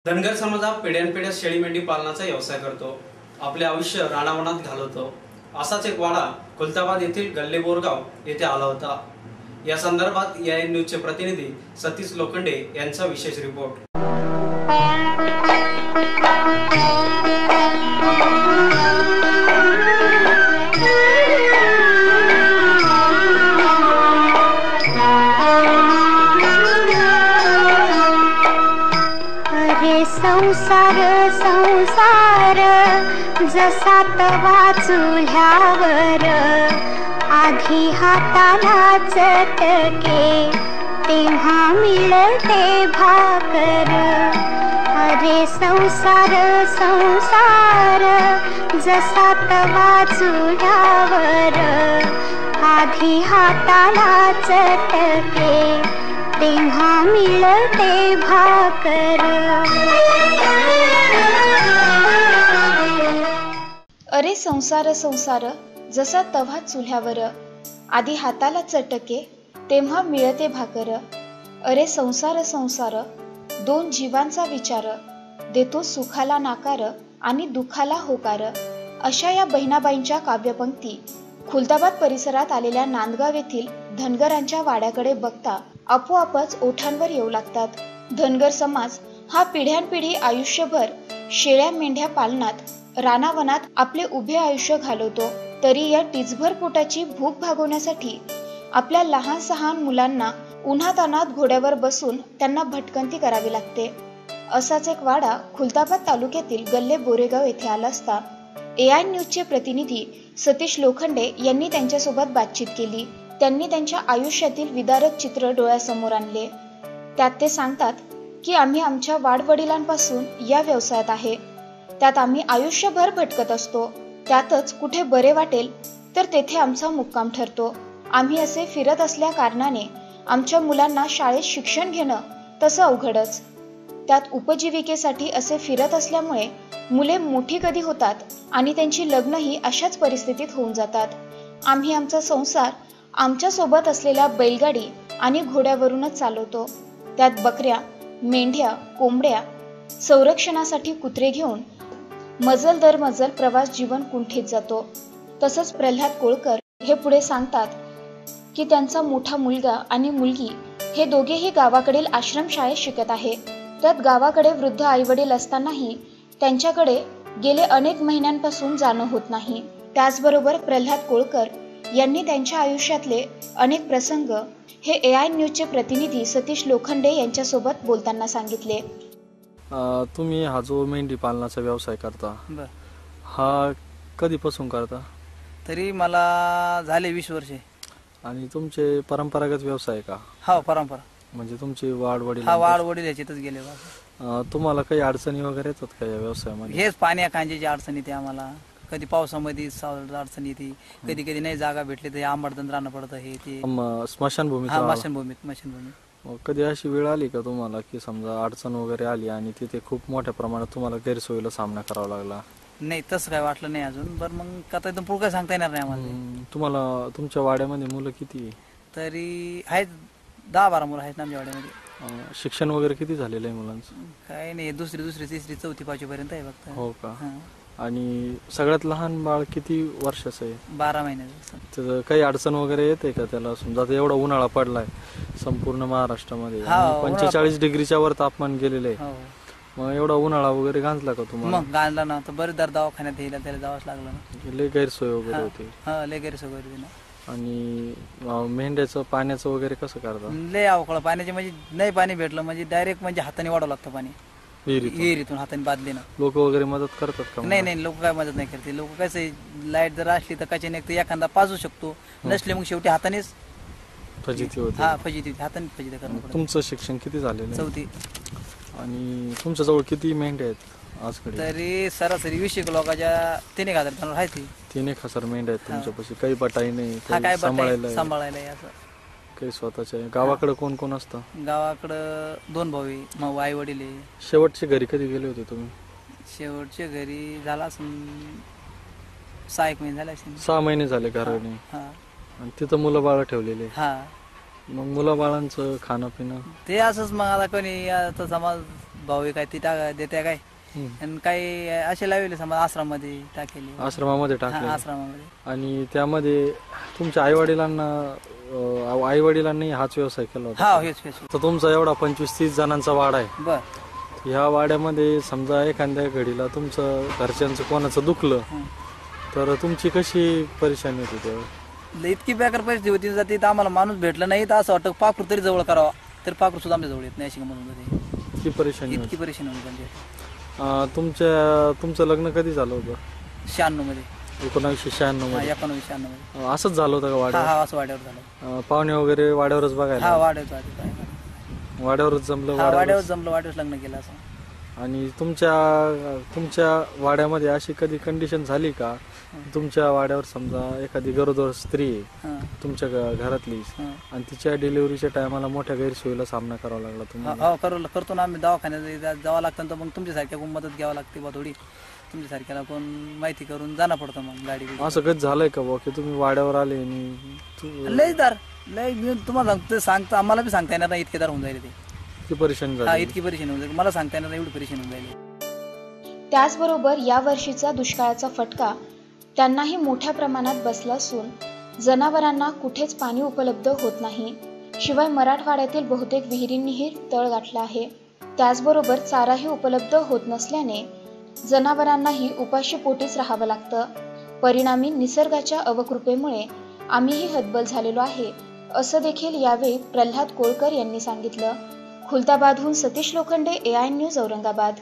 धनगर समाज हा पिढ्यानपिढ्या शेळी मेंढी पालनाचा व्यवसाय करतो. आपले आयुष्य रानावनात घालवतो. असाच एक वाडा खुलताबाद येथील गल्ले बोरगाव येथे आला होता. या संदर्भात एआयएन न्यूजचे प्रतिनिधी सतीश लोखंडे यांचा विशेष रिपोर्ट. संसार संसार जसा तवा चुल्यावर आधी हाताला चटके तेव्हा मिळते भाकर. अरे संसार संसार जसा तवा चुल्यावर आधी हाताला चटके तेव्हा मिळते भाकर. अरे संसार संसार जसा तवा चुल्यावर आधी हाताला चटके तेव्हा मिळते भाकर. अरे संसार संसार दोन जीवांचा विचार देतो सुखाला नाकार आणि दुःखाला होकार. अशा या बहिणाबाईंच्या काव्यपंक्ती खुलताबाद परिसरात आलेल्या नांदगाव येथील धनगरांच्या वाड्याकडे बघता आपोआपच ओठांवर येऊ लागतात. धनगर समाज हा पिढ्यानपिढी आयुष्यभर शेळ्या मेंढ्या पालनात रानावनात आपले उभे आयुष्य घालवतो. तरी या टिचभर पोटाची भूक भागवण्यासाठी आपल्या लहान सहान मुलांना उन्हातान्हात घोड्यावर बसून त्यांना भटकंती करावी लागते. असाच एक वाडा खुलताबाद तालुक्यातील गल्ले बोरेगाव येथे आला असता एआयएन न्यूजचे प्रतिनिधी सतीश लोखंडे यांनी त्यांच्यासोबत बातचीत केली. त्यांनी त्यांच्या आयुष्यातील विदारक चित्र डोळ्यासमोर आणले. त्यात ते सांगतात की आम्ही आमच्या वाडवडिलांपासून या व्यवसायात आहे. त्यात आम्ही आयुष्यभर भटकत असतो. त्यातच कुठे बरे वाटेल तर तेथे आमचा मुक्काम ठरतो. आम्ही असे फिरत असल्या कारणाने आमच्या मुलांना शाळेत शिक्षण घेणं तसं अवघडच. त्यात उपजीविकेसाठी असे फिरत असल्यामुळे मुले मोठी कधी होतात आणि त्यांची लग्नही अशाच परिस्थितीत होऊन जातात. आम्ही आमचा संसार आमच्या सोबत असलेल्या बैलगाडी आणि घोड्यावरूनच चालवतो. त्यात बकऱ्या, मेंढ्या, कोंबड्या, संरक्षणासाठी कुत्रे घेऊन मजल दर मजल प्रवास जीवन कुंठीत जातो. तसंच प्रल्हाद कोळकर हे पुढे सांगतात की त्यांचा मोठा मुलगा आणि मुलगी हे दोघेही गावाकडील आश्रमशाळेत शिकत आहे. त्यात गावाकडे वृद्ध आईवडील असतानाही त्यांच्याकडे गेले अनेक महिन्यांपासून जाणं होत नाही. त्याचबरोबर प्रल्हाद कोळकर यांनी त्यांच्या आयुष्यातले अनेक प्रसंग हे एआयएन न्यूजचे प्रतिनिधी सतीश लोखंडे यांच्यासोबत बोलताना सांगितले. तुम्ही हा जो मेंढी पालनाचा व्यवसाय करता हा कधीपासून करता? तरी मला झाले 20 वर्षे. आणि तुमचे परंपरागत व्यवसाय का? हा परंपरा म्हणजे तुमची वाडवडील? हा वाडवडील याच्यातच गेले. तुम्हाला काही अडचणी वगैरे येतात का या व्यवसायामध्ये? हेच पाण्या कांद्याची अडचण येते आम्हाला. कधी पावसामध्ये अडचण येते, कधी कधी नाही जागा भेटली तर आंबडदन राहणं पडतं. हे ते स्मशानभूमी? स्मशानभूमीत. कधी अशी वेळ आली का तुम्हाला की समजा अडचण वगैरे आली आणि तिथे खूप मोठ्या प्रमाणात तुम्हाला गैरसोयीला सामना करावा लागला? नाही, तसं काय वाटलं नाही अजून. बरं मग आता एकदम पुढं काय सांगता येणार नाही आम्हाला. तुम्हाला तुमच्या वाड्यामध्ये मुलं किती? तरी आहेत 10-12 मुलं आहेत आमच्या वाड्यामध्ये. शिक्षण वगैरे किती झालेलं आहे मुलांचं? काय नाही, दुसरी, तिसरी, चौथी, 5वी पर्यंत आहे फक्त. हो का? आणि सगळ्यात लहान बाळ किती वर्षाचं आहे? 12 महिन्याचं. त्याचं काही अडचण वगैरे येते का त्याला? समजा आता एवढा उन्हाळा पडलाय संपूर्ण महाराष्ट्रामध्ये, 45 डिग्रीच्या वर तापमान गेलेलं आहे. मग एवढा उन्हाळा वगैरे गांजला का तुम्हाला? मग गांजला ना, तर बरेच दवाखान्यात यायला त्याला जावंच लागलं ना. लय गैरसोय वगैरे होते? हा, लय गैरसोय होती ना. आणि मेंढ्याचं पाण्याचं वगैरे कसं करता? लय अवकाळ पाण्याचे, म्हणजे नाही पाणी भेटलं म्हणजे डायरेक्ट म्हणजे हाताने वाढावं लागतं पाणी. विहिरीतून हाताने बादली ना. लोक वगैरे मदत करतात का? नाही, लोक काय मदत नाही करते. लोक कसं लाईट जर असली तर कशाने एखादा पाजू शकतो, नसले मग शेवटी हातानेच फजिती होते. हा, फजिती हाताने फजिती करणं. तुमचं शिक्षण किती झालेलं? 4थी. आणि तुमच्या जवळ किती मेंढ्या आहेत आजकडे? तरी सरासरी 20 लोकांच्या 3,000 जनावर आहेत. 3,000 मेंढ्या आहेत तुमच्यापाशी? काही बटाई नाही काय सांभाळायला? असं काही स्वतःच्या? गावाकडे कोण कोण असतं? गावाकडं 2 भाऊ आहे, मग आई वडील आहे. शेवटच्या घरी कधी गेले होते तुम्ही? शेवटच्या घरी झाला 6 महिने झाले. 6 महिने झाले घराने? आणि तिथं मुलं बाळ ठेवलेले? हा. मग मुलं बाळांचं खाणं पिणं ते असंच. मग आता कोणी आता समाज भाऊ काय ती देते काय आणि काही असे लावले समजा आश्रमामध्ये टाकेले. आश्रमामध्ये टाकले. आश्रमामध्ये. आणि त्यामध्ये तुमच्या आई वडिलांनी हाच व्यवसाय केला होता? हा, हेच. तर तुमचा एवढा 25-30 जणांचा वाडा आहे. बर. ह्या वाड्यामध्ये समजा एखाद्या घडीला तुमचं घरच्यांचं कोणाचं दुखलं तर तुमची कशी परेशानी होती तेव्हा? इतकी बेकार परिस्थिती होती जाते तर आम्हाला माणूस भेटला नाही तर असं वाटतं पाखरू तरी जवळ करावा, तर पाखरू सुद्धा आमच्या जवळ येत नाही. अशी गंमत होती. इतकी परेशानी इतकी परेशानी होती म्हणजे. तुमचं लग्न कधी झालं होतं? 96 मध्ये. 1996 मध्ये. 1996 मध्ये. असंच झालं होतं का वाड्यावर? हा, असं वाड्यावर झालं. पाहुणे वगैरे वाड्यावरच बघायला? हा, वाड्यावरच जमलं? वाड्यावरच लग्न केलं असं. आणि तुमच्या वाड्यामध्ये अशी कधी कंडिशन झाली का तुमच्या वाड्यावर समजा एखादी गरोदर स्त्री आहे तुमच्या घरातली आणि तिच्या डिलिव्हरीच्या टायमाला मोठ्या गैरसोयीला सामना करावा लागला तुम्हाला? हो, करतो ना आम्ही. दवाखान्यात जावं लागतं तर मग तुमच्यासारख्या कोण मदत घ्यावं लागते बा थोडी. तुमच्यासारख्याला कोण माहिती करून जाणं पडतं मग गाडी. असं कधी झालंय का बा की तुम्ही वाड्यावर आले आणि लय मी तुम्हाला सांगतो आम्हाला बी सांगता येणार नाही इतके दार होऊन जाईल ते. इतकी परेशानी झाली? इतकी परेशानी होऊन जाईल मला सांगता येणार नाही एवढी परेशानी होऊन जाईल. त्याचबरोबर या वर्षीचा दुष्काळाचा फटका त्यांनाही मोठ्या प्रमाणात बसला असून जनावरांना कुठेच पाणी उपलब्ध होत नाही. शिवाय मराठवाड्यातील बहुतेक विहिरींनीही तळ गाठला आहे. त्याचबरोबर चाराही उपलब्ध होत नसल्याने जनावरांनाही उपाशी पोटीच राहावं लागतं. परिणामी निसर्गाच्या अवकृपेमुळे आम्हीही हतबल झालेलो आहे, असं देखील यावेळी प्रल्हाद कोळकर यांनी सांगितलं. खुलताबादहून सतीश लोखंडे, AI न्यूज, औरंगाबाद.